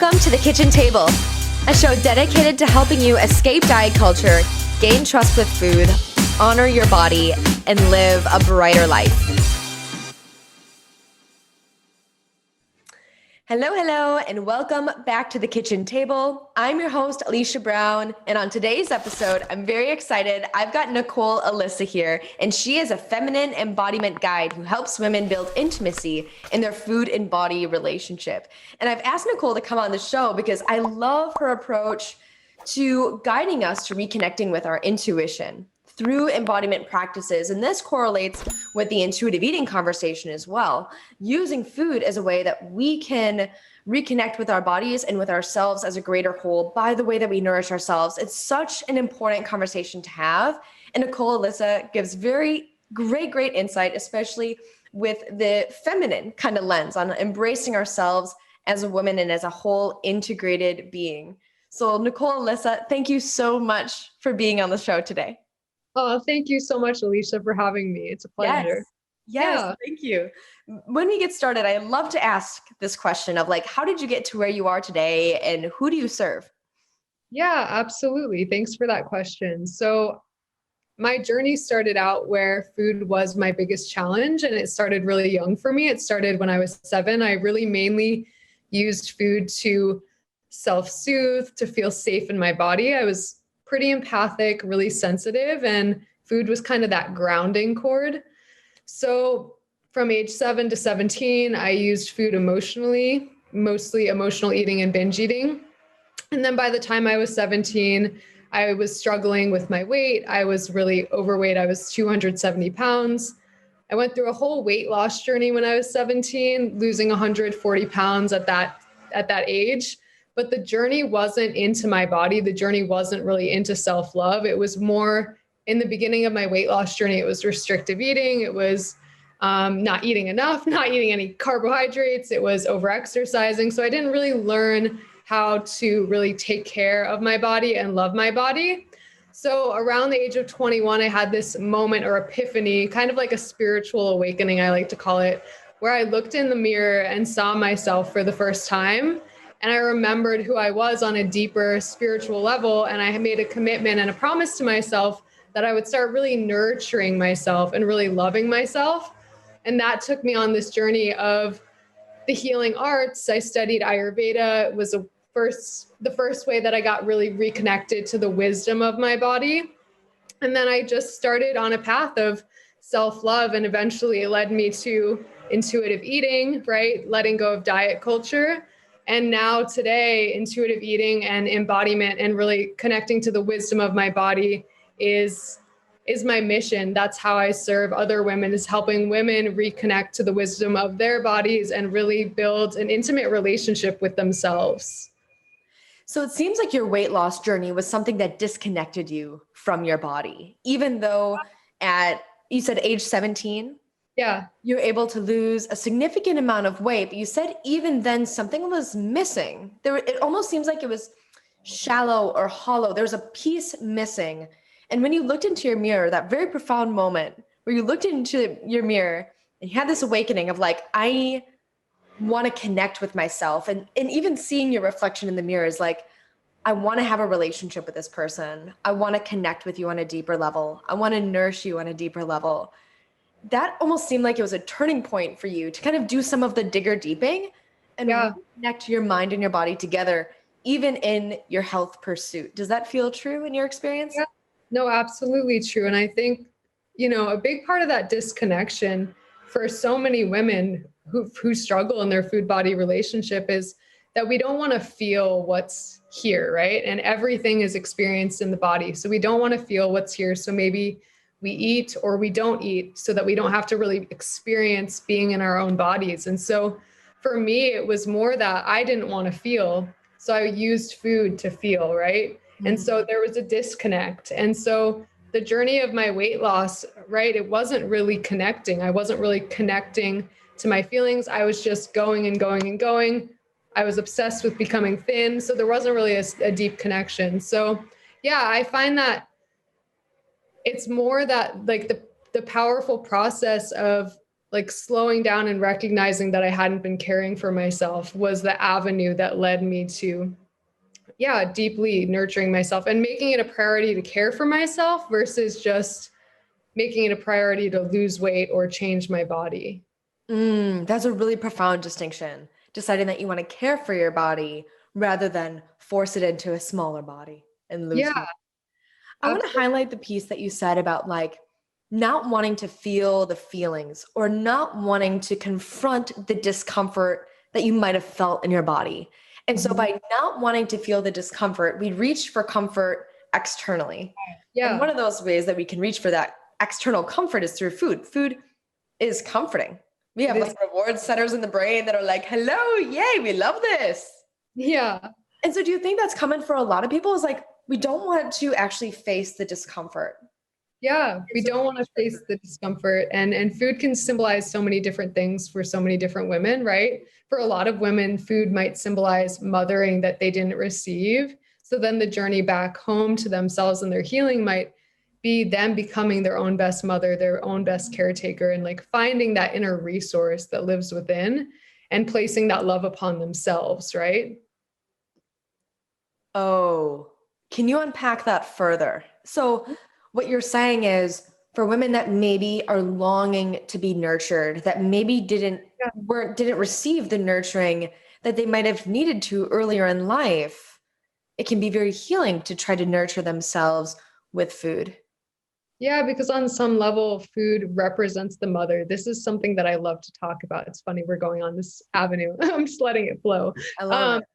Welcome to the Kitchen Table, a show dedicated to helping you escape diet culture, gain trust with food, honor your body, and live a brighter life. Hello, and welcome back to the Kitchen Table. I'm your host, Alicia Brown, and on today's episode, I'm very excited. I've got Nicole Alyssa here, and she is a feminine embodiment guide who helps women build intimacy in their food and body relationship. And I've asked Nicole to come on the show because I love her approach to guiding us to reconnecting with our intuition through embodiment practices. And this correlates with the intuitive eating conversation as well, using food as a way that we can reconnect with our bodies and with ourselves as a greater whole by the way that we nourish ourselves. It's such an important conversation to have. And Nicole Alyssa gives very great insight, especially with the feminine kind of lens on embracing ourselves as a woman and as a whole integrated being. So Nicole Alyssa, thank you so much for being on the show today. Oh, thank you so much, Alicia, for having me. It's a pleasure. Yes, thank you. When we get started, I love to ask this question of how did you get to where you are today and who do you serve? Yeah, absolutely. Thanks for that question. So my journey started out where food was my biggest challenge, and it started really young for me. It started when I was 7. I really mainly used food to self-soothe, to feel safe in my body. I was pretty empathic, really sensitive, and food was kind of that grounding cord. So from age 7 to 17, I used food emotionally, mostly emotional eating and binge eating. And then by the time I was 17, I was struggling with my weight. I was really overweight. I was 270 pounds. I went through a whole weight loss journey when I was 17, losing 140 pounds at that age. But the journey wasn't into my body. The journey wasn't really into self-love. It was more in the beginning of my weight loss journey. It was restrictive eating. It was not eating enough, not eating any carbohydrates. It was overexercising. So I didn't really learn how to really take care of my body and love my body. So around the age of 21, I had this moment or epiphany, kind of like a spiritual awakening, I like to call it, where I looked in the mirror and saw myself for the first time. And I remembered who I was on a deeper spiritual level. And I had made a commitment and a promise to myself that I would start really nurturing myself and really loving myself. And that took me on this journey of the healing arts. I studied Ayurveda. It was the first way that I got really reconnected to the wisdom of my body. And then I just started on a path of self-love, and eventually it led me to intuitive eating, right? Letting go of diet culture. And now today, intuitive eating and embodiment and really connecting to the wisdom of my body is my mission. That's how I serve other women, is helping women reconnect to the wisdom of their bodies and really build an intimate relationship with themselves. So it seems like your weight loss journey was something that disconnected you from your body, even though you said age 17? Yeah. You're able to lose a significant amount of weight, but you said even then something was missing. It almost seems like it was shallow or hollow. There was a piece missing. And when you looked into your mirror, that very profound moment where you looked into your mirror and you had this awakening of I want to connect with myself. And even seeing your reflection in the mirror is I want to have a relationship with this person. I want to connect with you on a deeper level. I want to nourish you on a deeper level. That almost seemed like it was a turning point for you to kind of do some of the digger deeping and connect your mind and your body together, even in your health pursuit. Does that feel true in your experience? Yeah. No, absolutely true. And I think, a big part of that disconnection for so many women who struggle in their food body relationship is that we don't want to feel what's here, right? And everything is experienced in the body. So we don't want to feel what's here. So maybe we eat or we don't eat so that we don't have to really experience being in our own bodies. And so for me, it was more that I didn't want to feel. So I used food to feel, right? Mm-hmm. And so there was a disconnect. And so the journey of my weight loss, right, it wasn't really connecting. I wasn't really connecting to my feelings. I was just going and going and going. I was obsessed with becoming thin. So there wasn't really a deep connection. So yeah, I find that it's more that the powerful process of like slowing down and recognizing that I hadn't been caring for myself was the avenue that led me to, yeah, deeply nurturing myself and making it a priority to care for myself versus just making it a priority to lose weight or change my body. That's a really profound distinction. Deciding that you want to care for your body rather than force it into a smaller body and lose Yeah, weight. I want to absolutely. highlight the piece that you said about like not wanting to feel the feelings or not wanting to confront the discomfort that you might have felt in your body. And so Mhm. by not wanting to feel the discomfort, we reach for comfort externally. And Yeah. one of those ways that we can reach for that external comfort is through food. Food is comforting. We It have is. like reward centers in the brain that are like, hello, yay, we love this. Yeah. And so do you think that's common for a lot of people? Is like, we don't want to actually face the discomfort. Yeah. And We so don't we want to reach for face food. the discomfort, and food can symbolize so many different things for so many different women, right? For a lot of women, food might symbolize mothering that they didn't receive. So then the journey back home to themselves and their healing might be them becoming their own best mother, their own best caretaker, and like finding that inner resource that lives within and placing that love upon themselves, right? Oh, can you unpack that further? So, what you're saying is for women that maybe are longing to be nurtured, that maybe didn't receive the nurturing that they might have needed to earlier in life, it can be very healing to try to nurture themselves with food. Yeah, because on some level, food represents the mother. This is something that I love to talk about. It's funny we're going on this avenue. I'm just letting it flow. I love Um, it.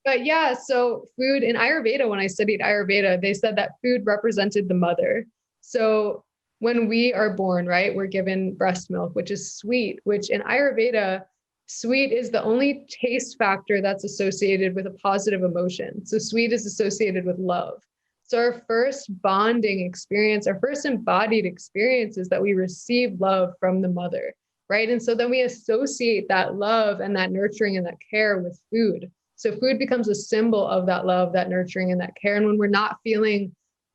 but yeah, so food in Ayurveda, when I studied Ayurveda, they said that food represented the mother. So when we are born, right, we're given breast milk, which is sweet, which in Ayurveda, sweet is the only taste factor that's associated with a positive emotion. So sweet is associated with love. So our first bonding experience, our first embodied experience is that we receive love from the mother, right? And so then we associate that love and that nurturing and that care with food. So food becomes a symbol of that love, that nurturing, and that care. And when we're not feeling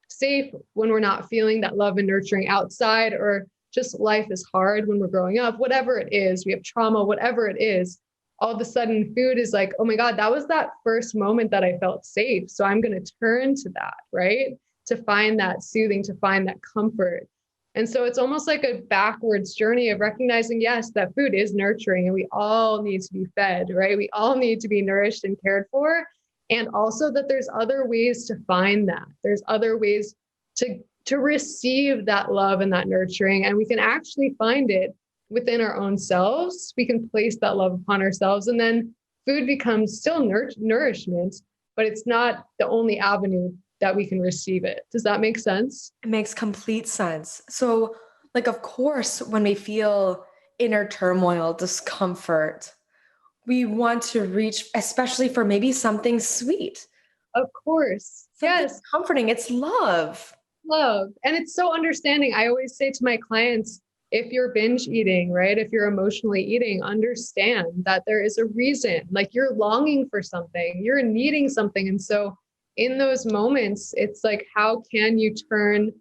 safe, when we're not feeling that love and nurturing outside, or just life is hard when we're growing up, whatever it is, we have trauma, whatever it is, all of a sudden food is like, oh my God, that was that first moment that I felt safe. So I'm going to turn to that, right? To find that soothing, to find that comfort. And so it's almost like a backwards journey of recognizing, yes, that food is nurturing and we all need to be fed, right? We all need to be nourished and cared for. And also that there's other ways to find that. There's other ways to receive that love and that nurturing. And we can actually find it within our own selves. We can place that love upon ourselves. And then food becomes still nourishment, but it's not the only avenue that we can receive it. Does that make sense? It makes complete sense. So, like, of course, when we feel inner turmoil, discomfort, we want to reach, especially for maybe something sweet, Of course. something Yes. comforting. It's love. Love. And it's so understanding. I always say to my clients, if you're binge eating, right? If you're emotionally eating, understand that there is a reason. Like you're longing for something, you're needing something. And so in those moments, it's like, how can you turn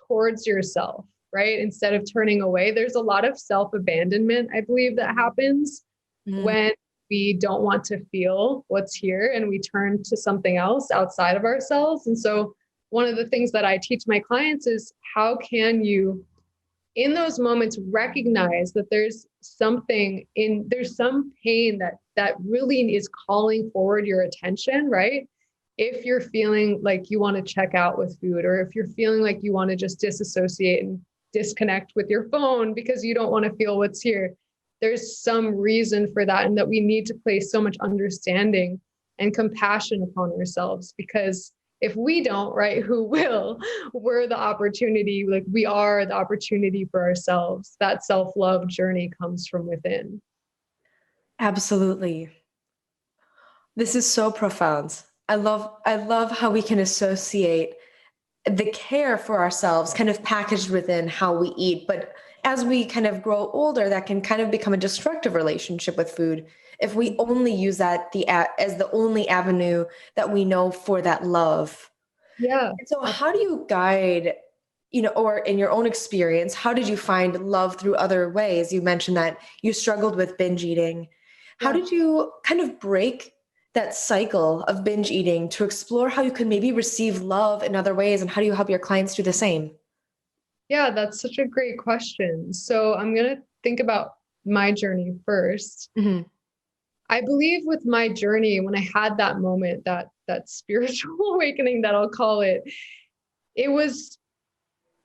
towards yourself, right? Instead of turning away. There's a lot of self abandonment, I believe, that happens Mm. when we don't want to feel what's here and we turn to something else outside of ourselves. And so one of the things that I teach my clients is how can you in those moments recognize that there's some pain that really is calling forward your attention, right? If you're feeling like you want to check out with food, or if you're feeling like you want to just disassociate and disconnect with your phone because you don't want to feel what's here, there's some reason for that, and that we need to place so much understanding and compassion upon ourselves, because if we don't, right, who will? We're the opportunity, like we are the opportunity for ourselves. That self-love journey comes from within. Absolutely. This is so profound. I love how we can associate the care for ourselves kind of packaged within how we eat. But as we kind of grow older, that can kind of become a destructive relationship with food if we only use that as the only avenue that we know for that love. Yeah. And so how do you guide or in your own experience, how did you find love through other ways? You mentioned that you struggled with binge eating. How Yeah. did you kind of break that cycle of binge eating to explore how you could maybe receive love in other ways? And how do you help your clients do the same? Yeah, that's such a great question. So I'm going to think about my journey first. Hmm. I believe with my journey, when I had that moment, that spiritual awakening that I'll call it, it was,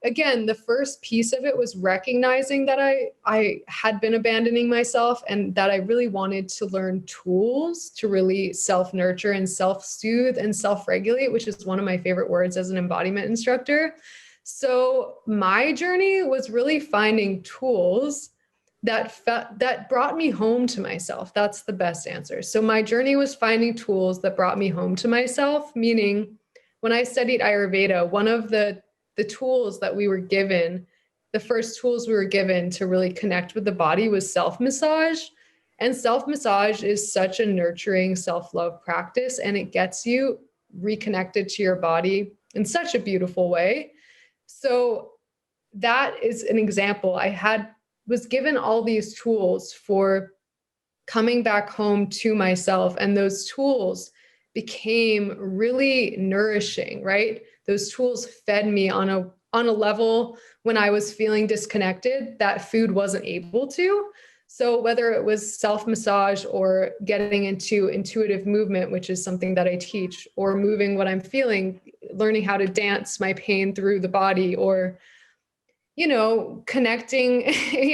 again, the first piece of it was recognizing that I had been abandoning myself and that I really wanted to learn tools to really self-nurture and self-soothe and self-regulate, which is one of my favorite words as an embodiment instructor. So my journey was really finding tools that brought me home to myself. That's the best answer. So my journey was finding tools that brought me home to myself, meaning when I studied Ayurveda, one of the tools that we were given, the first tools we were given to really connect with the body was self-massage. And self-massage is such a nurturing self-love practice, and it gets you reconnected to your body in such a beautiful way. So that is an example. Was given all these tools for coming back home to myself, and those tools became really nourishing, right? Those tools fed me on a level when I was feeling disconnected that food wasn't able to. So whether it was self-massage or getting into intuitive movement, which is something that I teach, or moving what I'm feeling, learning how to dance my pain through the body, or connecting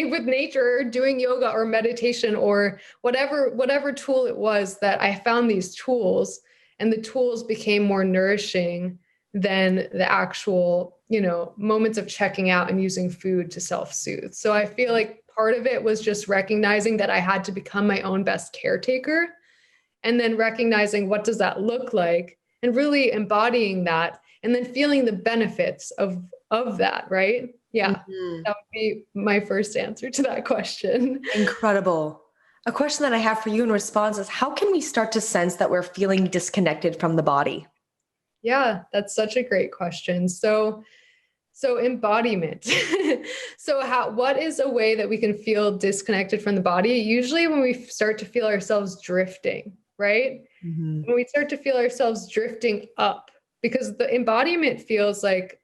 with nature, doing yoga or meditation, or whatever tool it was, that I found these tools, and the tools became more nourishing than the actual, moments of checking out and using food to self-soothe. So I feel like part of it was just recognizing that I had to become my own best caretaker, and then recognizing what does that look like and really embodying that, and then feeling the benefits of that, right? Yeah. Mhm. That would be my first answer to that question. Incredible. A question that I have for you in response is, how can we start to sense that we're feeling disconnected from the body? Yeah, that's such a great question. So embodiment. So what is a way that we can feel disconnected from the body? Usually when we start to feel ourselves drifting, right? Mhm. When we start to feel ourselves drifting up, because the embodiment feels like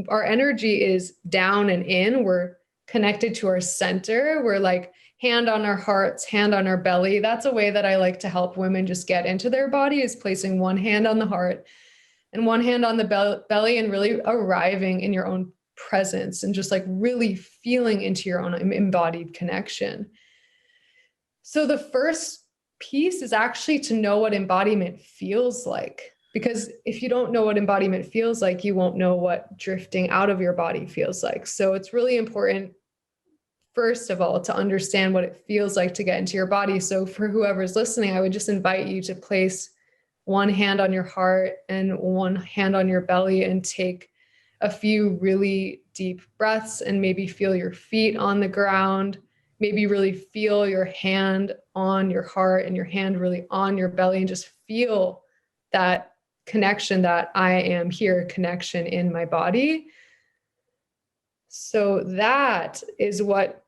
our energy is down and in. We're connected to our center. We're like hand on our hearts, hand on our belly. That's a way that I like to help women just get into their body, is placing one hand on the heart and one hand on the belly, and really arriving in your own presence and just like really feeling into your own embodied connection. So the first piece is actually to know what embodiment feels like. Because if you don't know what embodiment feels like, you won't know what drifting out of your body feels like. So it's really important, first of all, to understand what it feels like to get into your body. So for whoever's listening, I would just invite you to place one hand on your heart and one hand on your belly, and take a few really deep breaths, and maybe feel your feet on the ground. Maybe really feel your hand on your heart and your hand really on your belly, and just feel that connection, that I am here connection in my body. So that is what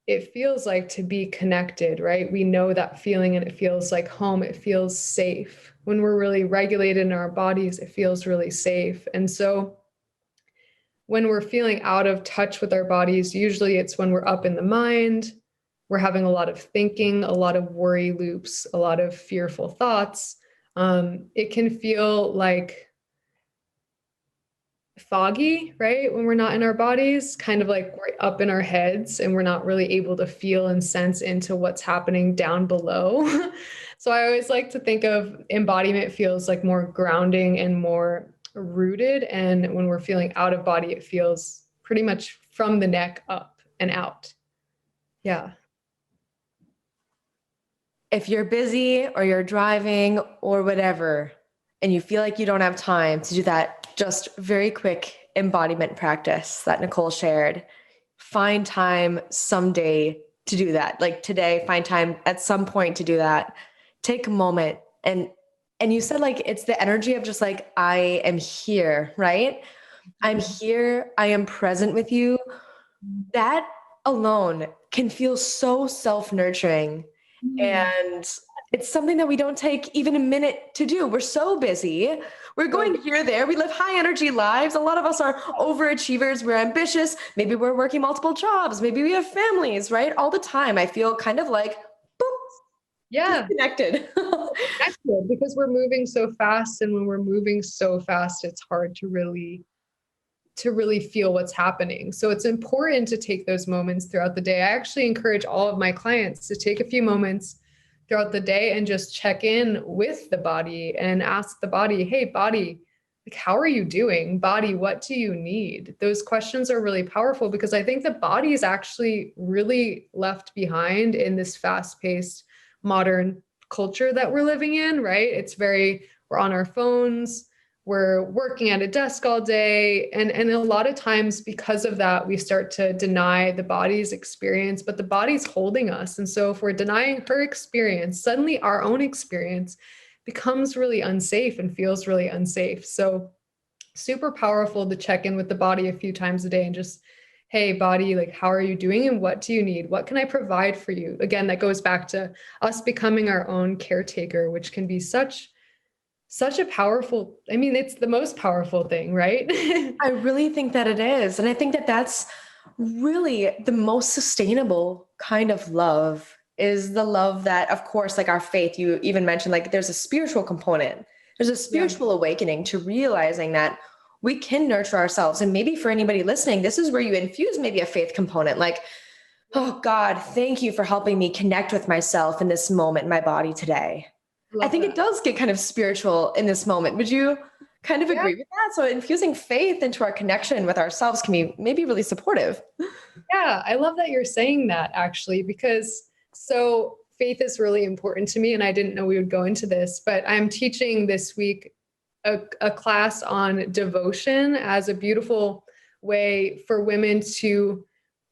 it feels like to be connected, right? We know that feeling, and it feels like home. It feels safe. When we're really regulated in our bodies, it feels really safe. And so when we're feeling out of touch with our bodies, usually it's when we're up in the mind, we're having a lot of thinking, a lot of worry loops, a lot of fearful thoughts. It can feel like foggy, right? When we're not in our bodies, kind of like we're up in our heads and we're not really able to feel and sense into what's happening down below. So I always like to think of embodiment feels like more grounding and more rooted. And when we're feeling out of body, it feels pretty much from the neck up and out. Yeah. If you're busy or you're driving or whatever, and you feel like you don't have time to do that just very quick embodiment practice that Nicole shared, find time someday to do that. Like today, find time at some point to do that. Take a moment, and you said like it's the energy of just like I am here, right? I'm here, I am present with you. That alone can feel so self-nurturing. Mm. And it's something that we don't take even a minute to do. We're so busy. We're going here, there. We live high energy lives. A lot of us are overachievers. We're ambitious. Maybe we're working multiple jobs. Maybe we have families, right? All the time. I feel kind of like, boop, Yeah. disconnected. Connected because we're moving so fast. And when we're moving so fast, it's hard to really feel what's happening. So it's important to take those moments throughout the day. I actually encourage all of my clients to take a few moments throughout the day and just check in with the body and ask the body, hey, body, like, how are you doing? Body, what do you need? Those questions are really powerful because I think the body is actually really left behind in this fast-paced modern culture that we're living in, right? We're on our phones, we're working at a desk all day. And a lot of times because of that, we start to deny the body's experience, but the body's holding us. And so if we're denying her experience, suddenly our own experience becomes really unsafe and feels really unsafe. So super powerful to check in with the body a few times a day and just, hey, body, like, how are you doing? And what do you need? What can I provide for you? Again, that goes back to us becoming our own caretaker, which can be such a powerful, I mean, it's the most powerful thing, right? I really think that it is. And I think that that's really the most sustainable kind of love is the love that, of course, like our faith, you even mentioned, like there's a spiritual component. There's a Yeah. spiritual awakening to realizing that we can nurture ourselves. And maybe for anybody listening, this is where you infuse maybe a faith component, like, oh God, thank you for helping me connect with myself in this moment in my body today. I Love think it that. does get kind of spiritual in this moment. Would you kind of Yeah. agree with that? So infusing faith into our connection with ourselves can be maybe really supportive. Yeah. I love that you're saying that actually, because so faith is really important to me. And I didn't know we would go into this, but I'm teaching this week a class on devotion as a beautiful way for women to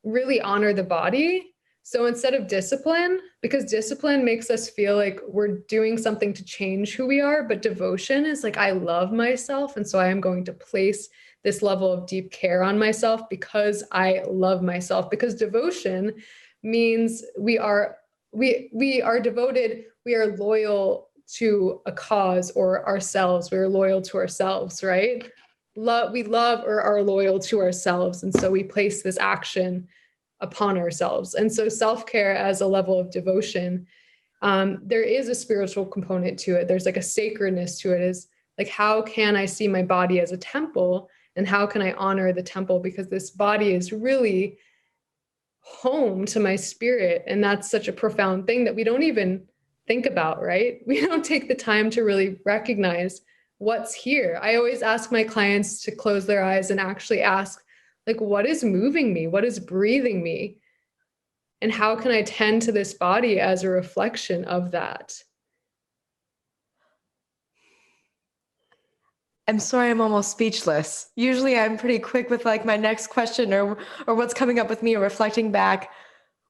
really honor the body. So instead of discipline, because discipline makes us feel like we're doing something to change who we are, but devotion is like, I love myself. And so I am going to place this level of deep care on myself because I love myself. Because devotion means we are devoted, we are loyal to a cause or ourselves. We're loyal to ourselves, right? We love or are loyal to ourselves. And so we place this action upon ourselves. And so self-care as a level of devotion, there is a spiritual component to it. There's like a sacredness to it. Is like, how can I see my body as a temple and how can I honor the temple? Because this body is really home to my spirit. And that's such a profound thing that we don't even think about, right? We don't take the time to really recognize what's here. I always ask my clients to close their eyes and actually ask, like, what is moving me? What is breathing me? And how can I tend to this body as a reflection of that? I'm sorry, I'm almost speechless. Usually I'm pretty quick with like my next question or what's coming up with me or reflecting back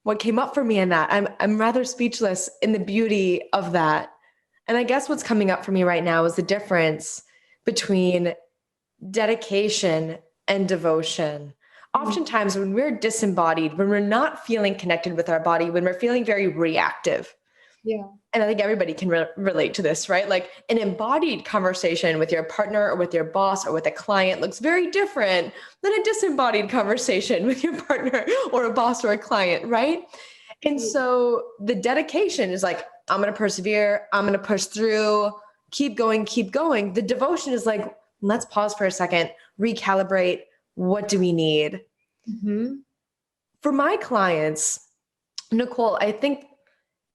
what came up for me in that. I'm rather speechless in the beauty of that. And I guess what's coming up for me right now is the difference between dedication and devotion. Mm. Oftentimes, when we're disembodied, when we're not feeling connected with our body, when we're feeling very reactive, Yeah. and I think everybody can relate to this, right? Like an embodied conversation with your partner or with your boss or with a client looks very different than a disembodied conversation with your partner or a boss or a client, right? And so the dedication is like, I'm going to persevere, I'm going to push through, keep going, keep going. The devotion is like, let's pause for a second, recalibrate. What do we need? Mm-hmm. For my clients, Nicole, I think,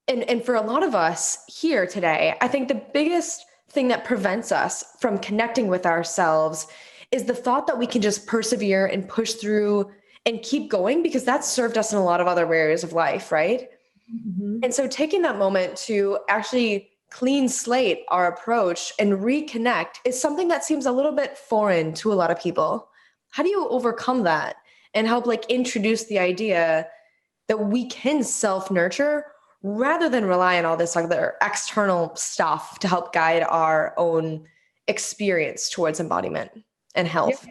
and for a lot of us here today, I think the biggest thing that prevents us from connecting with ourselves is the thought that we can just persevere and push through and keep going because that's served us in a lot of other areas of life, right? Mm-hmm. And so taking that moment to actually clean slate our approach and reconnect is something that seems a little bit foreign to a lot of people. How do you overcome that and help like introduce the idea that we can self-nurture rather than rely on all this other external stuff to help guide our own experience towards embodiment and Yeah. health?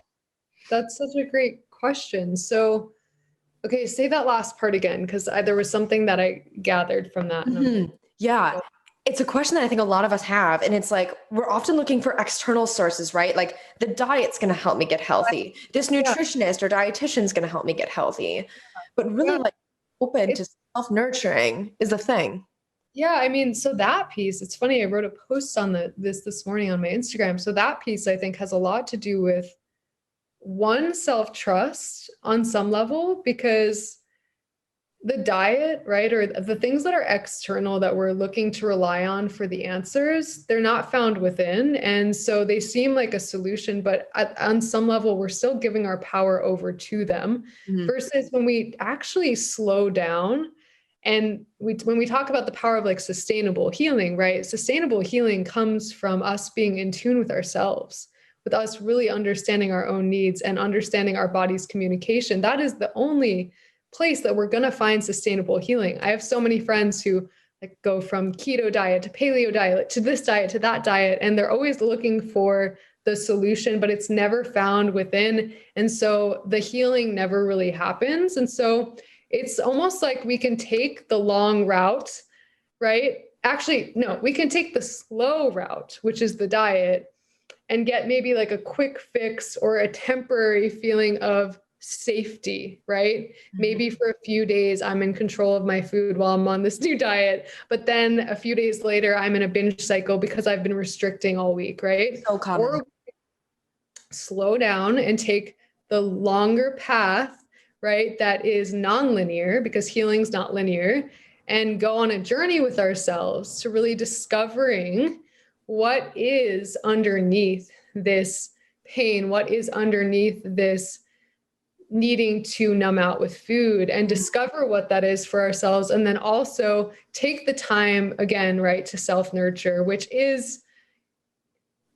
That's such a great question. So, okay, say that last part again, because there was something that I gathered from that. And Yeah. It's a question that I think a lot of us have. And it's like, we're often looking for external sources, right? Like the diet's going to help me get healthy. This yeah, nutritionist or dietitian is going to help me get healthy. But really yeah, like open to it's, self-nurturing is the thing. yeah. I mean, so that piece, it's funny. I wrote a post on this morning on my Instagram. So that piece I think has a lot to do with one, self-trust on some level, because the diet, right, or the things that are external that we're looking to rely on for the answers, they're not found within. And so they seem like a solution, but on some level, we're still giving our power over to them Mhm. versus when we actually slow down. And when we talk about the power of like sustainable healing, right? Sustainable healing comes from us being in tune with ourselves, with us really understanding our own needs and understanding our body's communication. That is the only place that we're going to find sustainable healing. I have so many friends who like go from keto diet to paleo diet to this diet to that diet, and they're always looking for the solution, but it's never found within. And so the healing never really happens. And so it's almost like we can take the long route, right? Actually, no, we can take the slow route, which is the diet, and get maybe like a quick fix or a temporary feeling of safety, right? Maybe for a few days, I'm in control of my food while I'm on this new diet. But then a few days later, I'm in a binge cycle because I've been restricting all week, right? So common. Or slow down and take the longer path, right? That is non-linear, because healing's not linear, and go on a journey with ourselves to really discovering what is underneath this pain, what is underneath this needing to numb out with food, and discover what that is for ourselves. And then also take the time again, right, to self-nurture, which is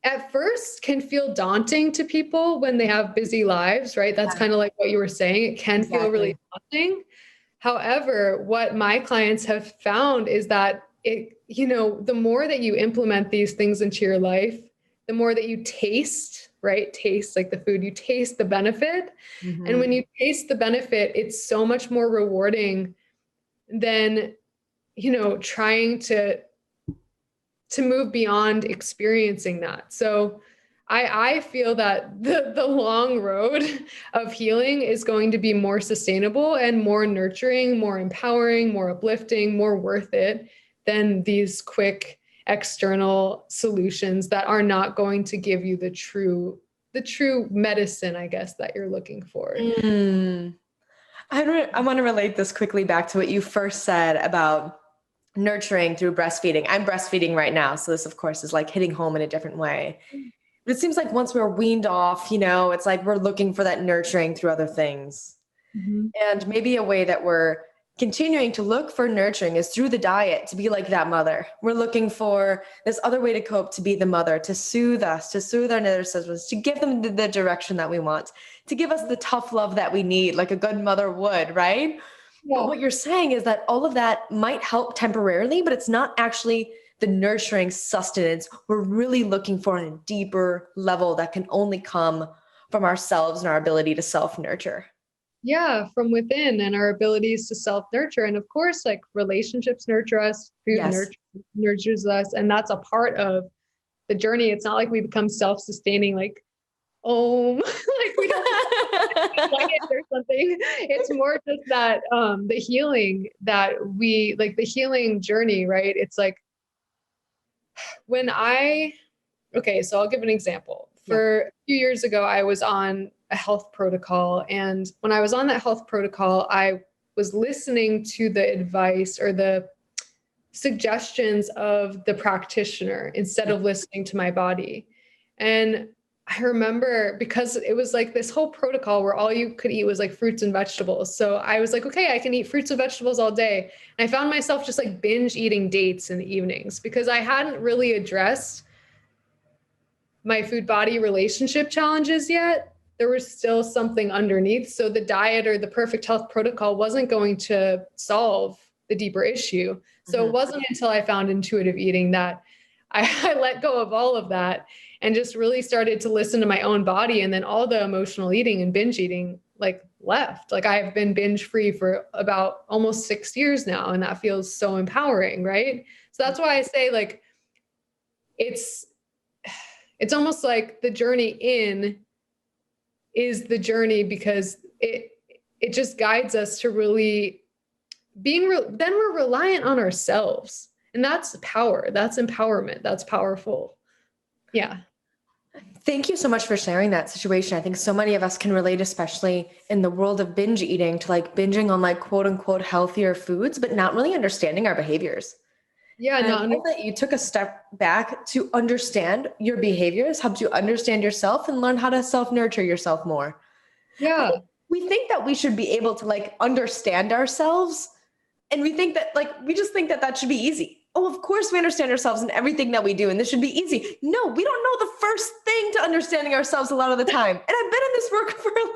at first can feel daunting to people when they have busy lives, right? That's kind of like what you were saying. It can feel really daunting. However, what my clients have found is that the more that you implement these things into your life, the more that you taste, right? Taste like the food, you taste the benefit. And when you taste the benefit, it's so much more rewarding than, trying to move beyond experiencing that. So I feel that the long road of healing is going to be more sustainable and more nurturing, more empowering, more uplifting, more worth it than these quick external solutions that are not going to give you the true medicine, I guess, that you're looking for. I want to relate this quickly back to what you first said about nurturing through breastfeeding. I'm breastfeeding right now. So this, of course, is like hitting home in a different way. But it seems like once we're weaned off, it's like we're looking for that nurturing through other things. And maybe a way that we're continuing to look for nurturing is through the diet, to be like that mother. We're looking for this other way to cope, to be the mother, to soothe us, to soothe our nervous systems, to give them the direction that we want, to give us the tough love that we need, like a good mother would, right? Yeah. But what you're saying is that all of that might help temporarily, but it's not actually the nurturing sustenance we're really looking for on a deeper level that can only come from ourselves and our ability to self-nurture. Yeah, from within, and our abilities to self-nurture. And of course, like relationships nurture us, food nurtures us. And that's a part of the journey. It's not like we become self-sustaining, like, like we don't like it or something. It's more just that the healing that the healing journey, right? It's like so I'll give an example. For a few years ago, I was on a health protocol. And when I was on that health protocol, I was listening to the advice or the suggestions of the practitioner instead of listening to my body. And I remember, because it was like this whole protocol where all you could eat was like fruits and vegetables. So I was like, okay, I can eat fruits and vegetables all day. And I found myself just like binge eating dates in the evenings because I hadn't really addressed my food body relationship challenges yet. There was still something underneath. So the diet or the perfect health protocol wasn't going to solve the deeper issue. So it wasn't until I found intuitive eating that I let go of all of that and just really started to listen to my own body. And then all the emotional eating and binge eating like left. Like I've been binge free for about almost 6 years now. And that feels so empowering. Right. So that's why I say like, it's almost like the journey in is the journey, because it just guides us to really then we're reliant on ourselves. And that's power. That's empowerment. That's powerful. Yeah. Thank you so much for sharing that situation. I think so many of us can relate, especially in the world of binge eating, to like binging on like quote unquote healthier foods, but not really understanding our behaviors. Yeah. And I No, love that you took a step back to understand your behaviors, helped you understand yourself and learn how to self-nurture yourself more. I yeah. think we think that we should be able to like understand ourselves. And we think that like, we just think that that should be easy. Oh, of course we understand ourselves in everything that we do, and this should be easy. No, we don't know the first thing to understanding ourselves a lot of the time. And I've been in this work for a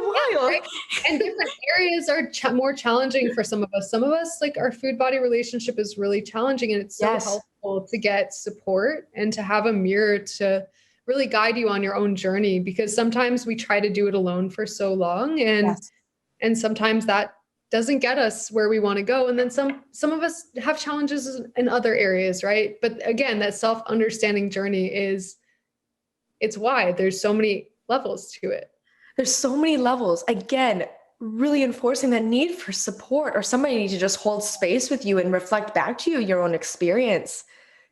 while. Right? And different areas are more challenging for some of us. Some of us, like our food body relationship is really challenging, and it's so Yes. helpful to get support and to have a mirror to really guide you on your own journey, because sometimes we try to do it alone for so long, Yes. and sometimes that doesn't get us where we want to go. And then some of us have challenges in other areas, right? But again, that self-understanding journey it's wide. There's so many levels to it. There's so many levels. Again, really enforcing that need for support or somebody to just hold space with you and reflect back to you your own experience.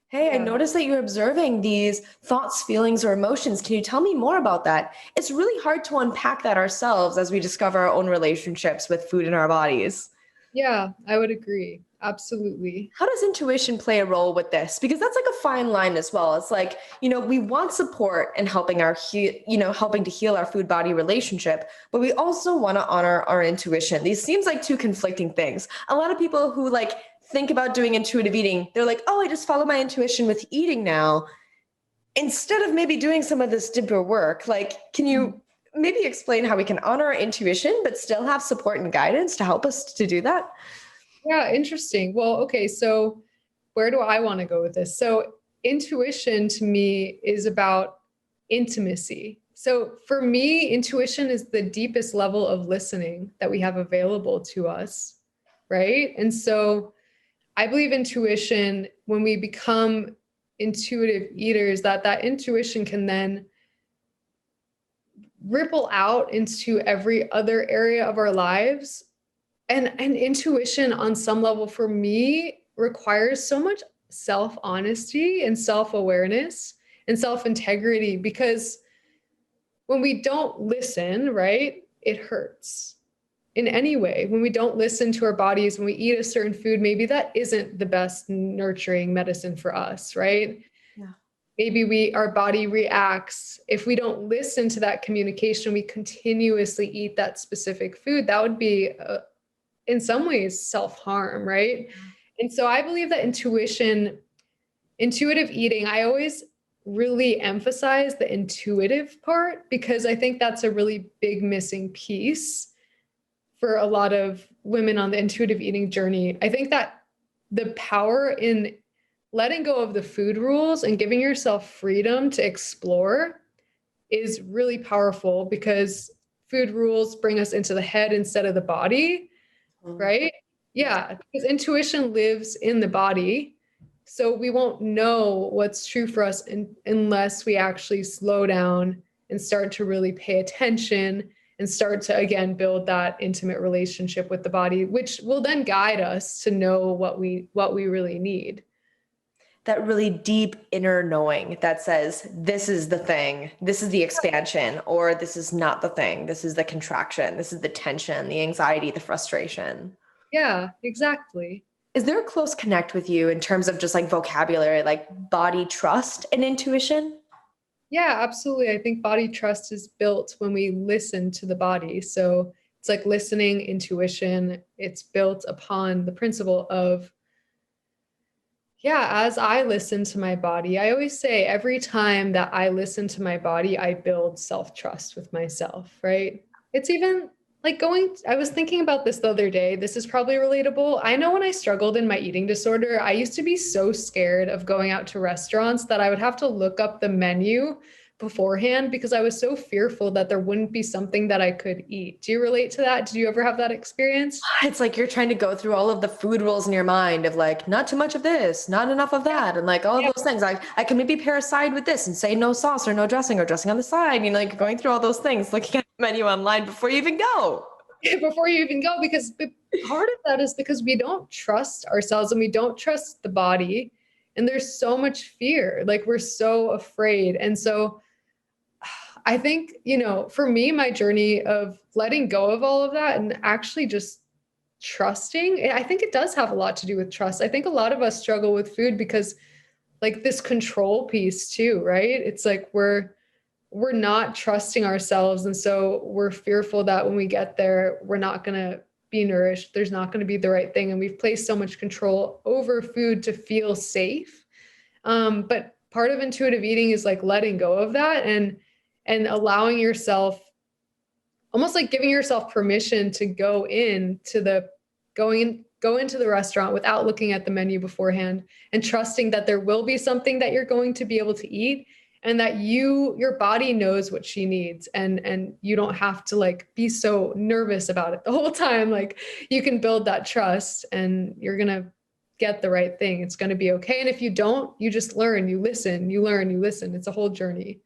Hey, I Yeah. noticed that you're observing these thoughts, feelings, or emotions. Can you tell me more about that? It's really hard to unpack that ourselves as we discover our own relationships with food in our bodies. Yeah, I would agree. Absolutely. How does intuition play a role with this? Because that's like a fine line as well. It's like, we want support in helping helping to heal our food body relationship, but we also want to honor our intuition. These seems like two conflicting things. A lot of people who like think about doing intuitive eating, they're like, oh, I just follow my intuition with eating now, instead of maybe doing some of this deeper work. Like, can you maybe explain how we can honor our intuition, but still have support and guidance to help us to do that? Yeah, interesting. Well, okay, so where do I want to go with this? So, intuition to me is about intimacy. So, for me, intuition is the deepest level of listening that we have available to us, right? And so, I believe intuition, when we become intuitive eaters, that intuition can then ripple out into every other area of our lives. And intuition on some level for me requires so much self-honesty and self-awareness and self-integrity, because when we don't listen, right, it hurts in any way. When we don't listen to our bodies, when we eat a certain food, maybe that isn't the best nurturing medicine for us, right? Yeah. Maybe our body reacts. If we don't listen to that communication, we continuously eat that specific food. That would be in some ways self-harm, right? And so I believe that intuitive eating, I always really emphasize the intuitive part, because I think that's a really big missing piece for a lot of women on the intuitive eating journey. I think that the power in letting go of the food rules and giving yourself freedom to explore is really powerful, because food rules bring us into the head instead of the body. Right? Yeah, because intuition lives in the body. So we won't know what's true for us unless we actually slow down and start to really pay attention and start to, again, build that intimate relationship with the body, which will then guide us to know what we really need. That really deep inner knowing that says, this is the thing, this is the expansion, or this is not the thing, this is the contraction, this is the tension, the anxiety, the frustration. Yeah, exactly. Is there a close connect with you in terms of just like vocabulary, like body trust and intuition? Yeah, absolutely. I think body trust is built when we listen to the body. So it's like listening, intuition. It's built upon the principle of, yeah, as I listen to my body, I always say every time that I listen to my body, I build self-trust with myself, right? It's even I was thinking about this the other day. This is probably relatable. I know when I struggled in my eating disorder, I used to be so scared of going out to restaurants that I would have to look up the menu beforehand because I was so fearful that there wouldn't be something that I could eat. Do you relate to that? Did you ever have that experience? It's like you're trying to go through all of the food rules in your mind of like, not too much of this, not enough of Yeah. that. And like all of Yeah. those things. I can maybe pair a side with this and say no sauce or no dressing or dressing on the side. You know, like going through all those things, looking at the menu online before you even go. Before you even go, because part of that is because we don't trust ourselves and we don't trust the body. And there's so much fear. Like we're so afraid. And so I think, for me, my journey of letting go of all of that and actually just trusting, I think it does have a lot to do with trust. I think a lot of us struggle with food because like this control piece too, right? It's like we're not trusting ourselves. And so we're fearful that when we get there, we're not going to be nourished. There's not going to be the right thing. And we've placed so much control over food to feel safe. But part of intuitive eating is like letting go of that and allowing yourself, almost like giving yourself permission to go into the restaurant without looking at the menu beforehand and trusting that there will be something that you're going to be able to eat and that your body knows what she needs and you don't have to like be so nervous about it the whole time. Like you can build that trust and you're going to get the right thing. It's going to be okay. And if you don't, you just learn, you listen, you learn, you listen. It's a whole journey.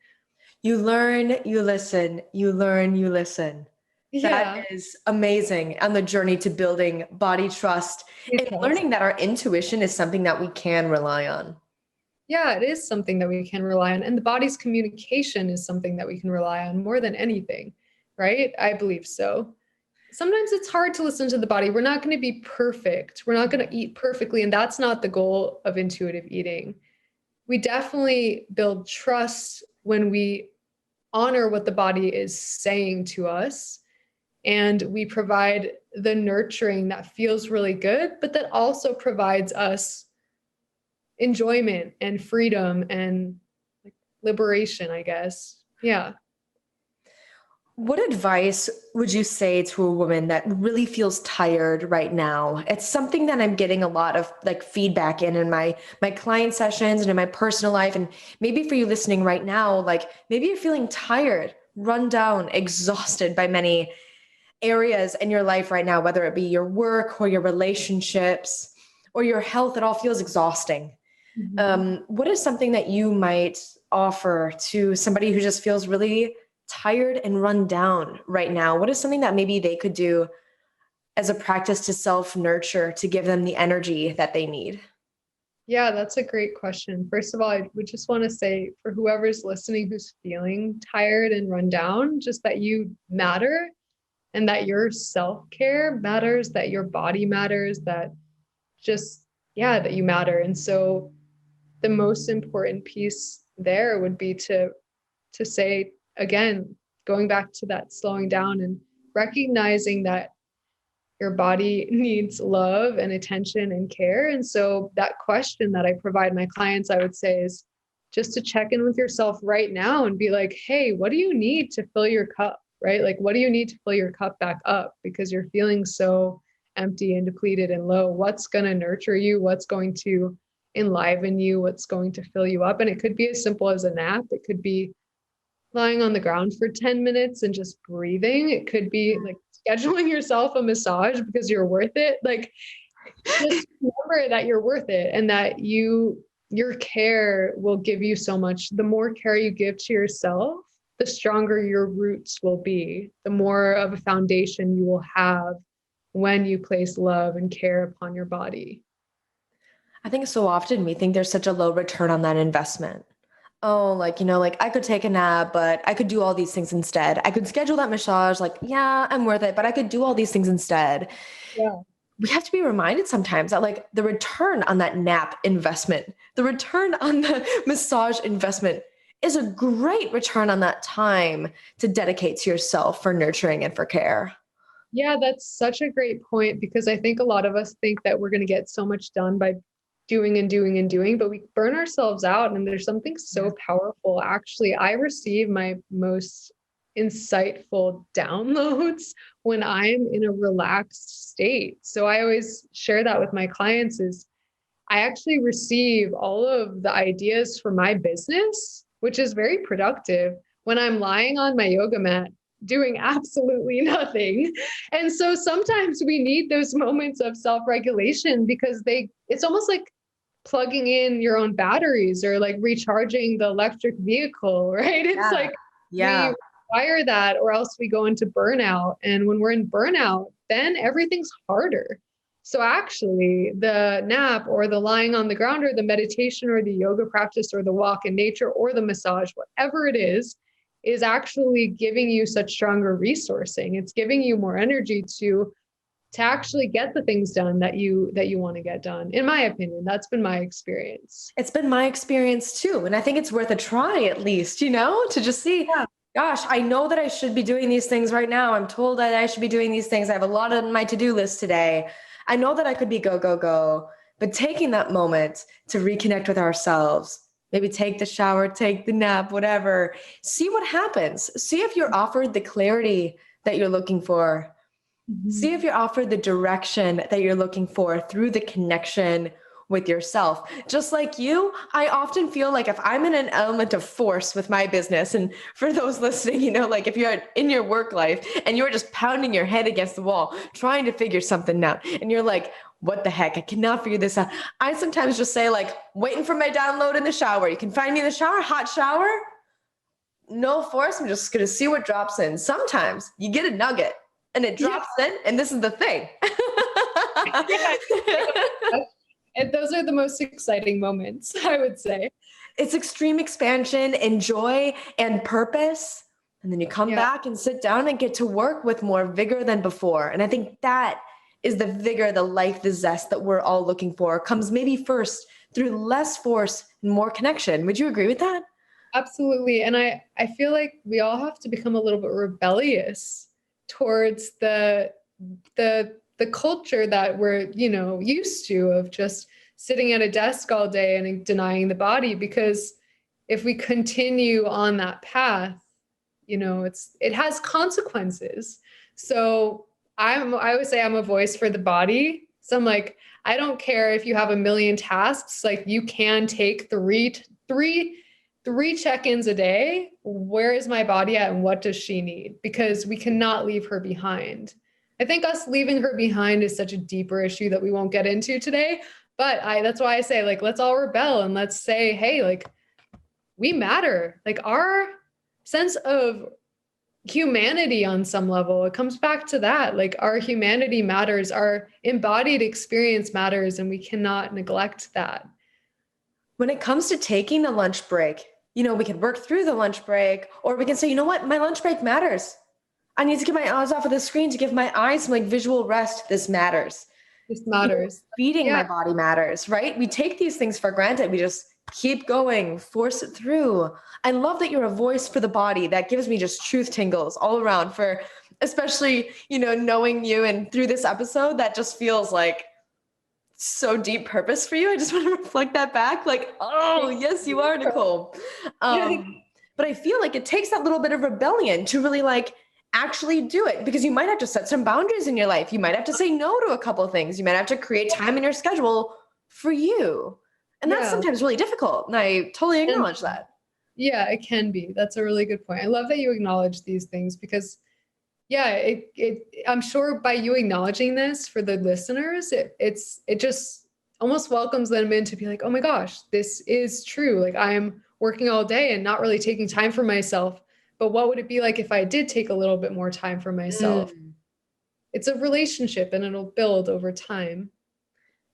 You learn, you listen, you learn, you listen. That Yeah. is amazing on the journey to building body trust and learning that our intuition is something that we can rely on. Yeah, it is something that we can rely on. And the body's communication is something that we can rely on more than anything, right? I believe so. Sometimes it's hard to listen to the body. We're not going to be perfect. We're not going to eat perfectly. And that's not the goal of intuitive eating. We definitely build trust when we honor what the body is saying to us. And we provide the nurturing that feels really good, but that also provides us enjoyment and freedom and like liberation, I guess. Yeah. What advice would you say to a woman that really feels tired right now? It's something that I'm getting a lot of like feedback in my client sessions and in my personal life. And maybe for you listening right now, like maybe you're feeling tired, run down, exhausted by many areas in your life right now, whether it be your work or your relationships or your health. It all feels exhausting. Mhm. What is something that you might offer to somebody who just feels really tired and run down right now? What is something that maybe they could do as a practice to self nurture to give them the energy that they need? Yeah, that's a great question. First of all, I would just want to say for whoever's listening who's feeling tired and run down, just that you matter and that your self care matters, that your body matters, that just, yeah, that you matter. And so the most important piece there would be to say again, going back to that slowing down and recognizing that your body needs love and attention and care. And so that question that I provide my clients, I would say, is just to check in with yourself right now and be like, hey, what do you need to fill your cup? Right? Like, what do you need to fill your cup back up? Because you're feeling so empty and depleted and low. What's going to nurture you? What's going to enliven you? What's going to fill you up? And it could be as simple as a nap. It could be lying on the ground for 10 minutes and just breathing. It could be like scheduling yourself a massage because you're worth it. Like just remember that you're worth it and that your care will give you so much. The more care you give to yourself, the stronger your roots will be, the more of a foundation you will have when you place love and care upon your body. I think so often we think there's such a low return on that investment. Oh, like, like I could take a nap, but I could do all these things instead. I could schedule that massage. Like, yeah, I'm worth it, but I could do all these things instead. Yeah. We have to be reminded sometimes that like the return on that nap investment, the return on the massage investment is a great return on that time to dedicate to yourself for nurturing and for care. Yeah, that's such a great point because I think a lot of us think that we're going to get so much done by doing and doing and doing, but we burn ourselves out. And there's something so powerful. Actually, I receive my most insightful downloads when I'm in a relaxed state. So I always share that with my clients is I actually receive all of the ideas for my business, which is very productive when I'm lying on my yoga mat doing absolutely nothing. And so sometimes we need those moments of self-regulation because it's almost like plugging in your own batteries or like recharging the electric vehicle, right? It's Yeah. like Yeah. we require that or else we go into burnout. And when we're in burnout, then everything's harder. So actually the nap or the lying on the ground or the meditation or the yoga practice or the walk in nature or the massage, whatever it is actually giving you such stronger resourcing. It's giving you more energy to actually get the things done that you want to get done. In my opinion, that's been my experience. It's been my experience too. And I think it's worth a try at least, to just see, Yeah. gosh, I know that I should be doing these things right now. I'm told that I should be doing these things. I have a lot on my to-do list today. I know that I could be go, go, go, but taking that moment to reconnect with ourselves, maybe take the shower, take the nap, whatever, see what happens. See if you're offered the clarity that you're looking for. See if you're offered the direction that you're looking for through the connection with yourself. Just like you, I often feel like if I'm in an element of force with my business, and for those listening, like if you're in your work life and you're just pounding your head against the wall, trying to figure something out, and you're like, what the heck? I cannot figure this out. I sometimes just say like, waiting for my download in the shower. You can find me in the shower, hot shower, no force. I'm just going to see what drops in. Sometimes you get a nugget and it drops in, and this is the thing. And those are the most exciting moments, I would say. It's extreme expansion and joy and purpose. And then you come back and sit down and get to work with more vigor than before. And I think that is the vigor, the life, the zest that we're all looking for comes maybe first through less force and more connection. Would you agree with that? Absolutely. And I feel like we all have to become a little bit rebellious towards the culture that we're, used to of just sitting at a desk all day and denying the body. Because if we continue on that path, it has consequences. So I always say I'm a voice for the body. So I'm like, I don't care if you have a million tasks, like you can take three check-ins a day. Where is my body at and what does she need? Because we cannot leave her behind. I think us leaving her behind is such a deeper issue that we won't get into today. But that's why I say, like, let's all rebel and let's say, hey, like, we matter. Like our sense of humanity on some level, it comes back to that. Like our humanity matters, our embodied experience matters, and we cannot neglect that. When it comes to taking the lunch break, we can work through the lunch break, or we can say, you know what, my lunch break matters. I need to get my eyes off of the screen to give my eyes some like visual rest. This matters. This matters. Feeding my body matters, right? We take these things for granted. We just keep going, force it through. I love that you're a voice for the body. That gives me just truth tingles all around for, especially, knowing you and through this episode, that just feels like so deep purpose for you. I just want to reflect that back. Like, oh, yes, you are, Nicole. But I feel like it takes that little bit of rebellion to really like actually do it, because you might have to set some boundaries in your life. You might have to say no to a couple of things. You might have to create time in your schedule for you. And that's sometimes really difficult. And I totally acknowledge that. Yeah, it can be. That's a really good point. I love that you acknowledge these things because I'm sure by you acknowledging this for the listeners, it just almost welcomes them in to be like, oh my gosh, this is true. Like I'm working all day and not really taking time for myself. But what would it be like if I did take a little bit more time for myself? It's a relationship and it'll build over time.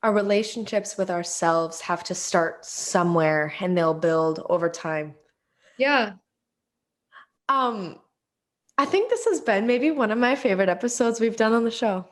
Our relationships with ourselves have to start somewhere and they'll build over time. Yeah. I think this has been maybe one of my favorite episodes we've done on the show.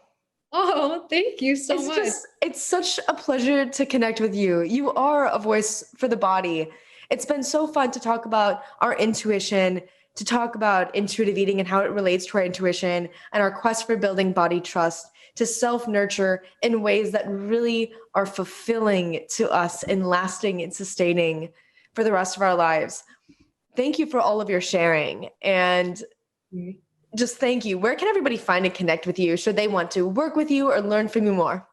Oh, thank you so much. It's such a pleasure to connect with you. You are a voice for the body. It's been so fun to talk about our intuition, to talk about intuitive eating and how it relates to our intuition and our quest for building body trust, to self-nurture in ways that really are fulfilling to us and lasting and sustaining for the rest of our lives. Thank you for all of your sharing. And just thank you. Where can everybody find and connect with you? Should they want to work with you or learn from you more?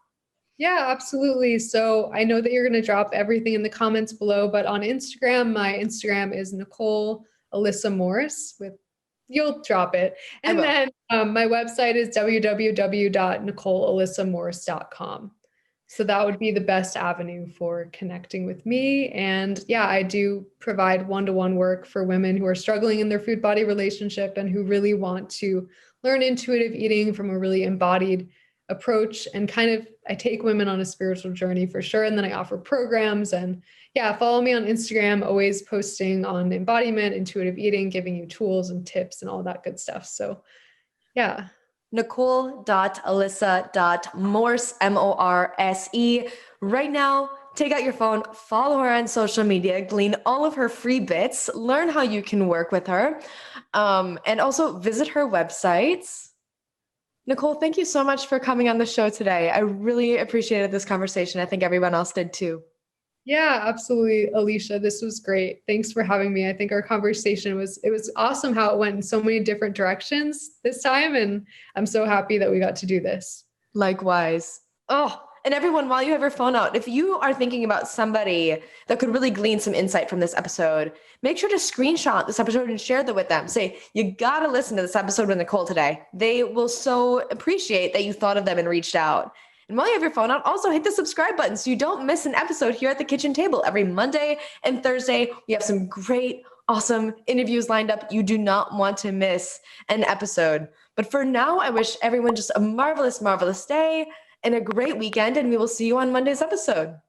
Yeah, absolutely. So I know that you're going to drop everything in the comments below, but on Instagram, my Instagram is Nicole Alyssa Morse you'll drop it. I And will. then my website is www.nicolealyssamorse.com. So that would be the best avenue for connecting with me. And yeah, I do provide one-to-one work for women who are struggling in their food body relationship and who really want to learn intuitive eating from a really embodied approach. And kind of, I take women on a spiritual journey for sure. And then I offer programs. And yeah, follow me on Instagram, always posting on embodiment, intuitive eating, giving you tools and tips and all that good stuff. So yeah. Nicole.alyssa.morse, Morse. Right now, take out your phone, follow her on social media, glean all of her free bits, learn how you can work with her, and also visit her websites. Nicole, thank you so much for coming on the show today. I really appreciated this conversation. I think everyone else did too. Yeah, absolutely, Alicia. This was great. Thanks for having me. I think our conversation it was awesome how it went in so many different directions this time. And I'm so happy that we got to do this. Likewise. Oh, and everyone, while you have your phone out, if you are thinking about somebody that could really glean some insight from this episode, make sure to screenshot this episode and share that with them. Say, you got to listen to this episode with Nicole today. They will so appreciate that you thought of them and reached out. And while you have your phone out, also hit the subscribe button so you don't miss an episode here at the kitchen table. Every Monday and Thursday, we have some great, awesome interviews lined up. You do not want to miss an episode. But for now, I wish everyone just a marvelous, marvelous day and a great weekend, and we will see you on Monday's episode.